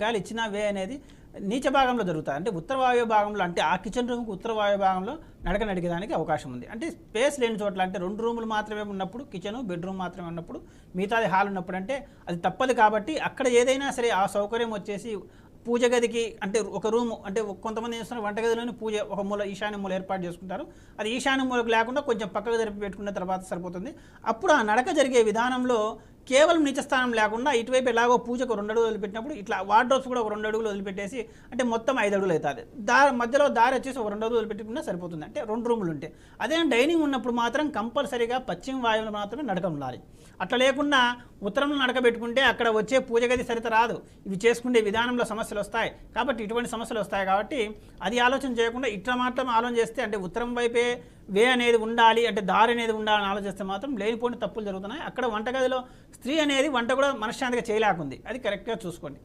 ఒకవేళ ఇచ్చిన వే అనేది నీచ భాగంలో జరుగుతుంది, అంటే ఉత్తర వాయు భాగంలో, అంటే ఆ కిచెన్ రూమ్కి ఉత్తర వాయు భాగంలో నడక నడికేదానికి అవకాశం ఉంది. అంటే స్పేస్ లేని చోట్ల, అంటే 2 రూములు మాత్రమే ఉన్నప్పుడు, కిచెన్ బెడ్రూమ్ మాత్రమే ఉన్నప్పుడు, మిగతాది హాల్ ఉన్నప్పుడు అంటే అది తప్పదు. కాబట్టి అక్కడ ఏదైనా సరే ఆ సౌకర్యం వచ్చేసి పూజ గదికి, అంటే ఒక రూము, అంటే కొంతమంది చేస్తున్నారు వంటగదిలోని పూజ ఒక మూల ఈశాన్య మూల ఏర్పాటు చేసుకుంటారు. అది ఈశాన్య మూలకు లేకుండా కొంచెం పక్కకు జరిపి పెట్టుకున్న తర్వాత సరిపోతుంది. అప్పుడు ఆ నడక జరిగే విధానంలో కేవలం నీచ స్థానం లేకుండా ఇటువైపు ఎలాగో పూజకు 2 అడుగులు వదిలిపెట్టినప్పుడు ఇట్లా వార్డ్రోబ్స్ కూడా ఒక 2 అడుగులు వదిలిపెట్టేసి, అంటే మొత్తం 5 అడుగులు అవుతుంది. మధ్యలో దారి వచ్చేసి ఒక 2 అడుగులు వదిలిపెట్టుకున్నా సరిపోతుంది, అంటే 2 రూములు ఉంటాయి. అదే డైనింగ్ ఉన్నప్పుడు మాత్రం కంపల్సరీగా పశ్చిమ వాయువులు మాత్రమే నడక ఉండాలి. అట్లా లేకుండా ఉత్తరంలో నడక పెట్టుకుంటే అక్కడ వచ్చే పూజ గది సరిత రాదు, ఇవి చేసుకునే విధానంలో సమస్యలు వస్తాయి. కాబట్టి ఇటువంటి సమస్యలు వస్తాయి. కాబట్టి అది ఆలోచన చేయకుండా ఇట్లా మాత్రం ఆలోచన చేస్తే, అంటే ఉత్తరం వైపే వే అనేది ఉండాలి, అంటే దారి అనేది ఉండాలని ఆలోచిస్తే మాత్రం లేనిపోయిన తప్పులు జరుగుతున్నాయి. అక్కడ వంటగదిలో స్త్రీ అనేది వంట కూడా మనశ్శాంతిగా చేయలేకుంది. అది కరెక్ట్గా చూసుకోండి.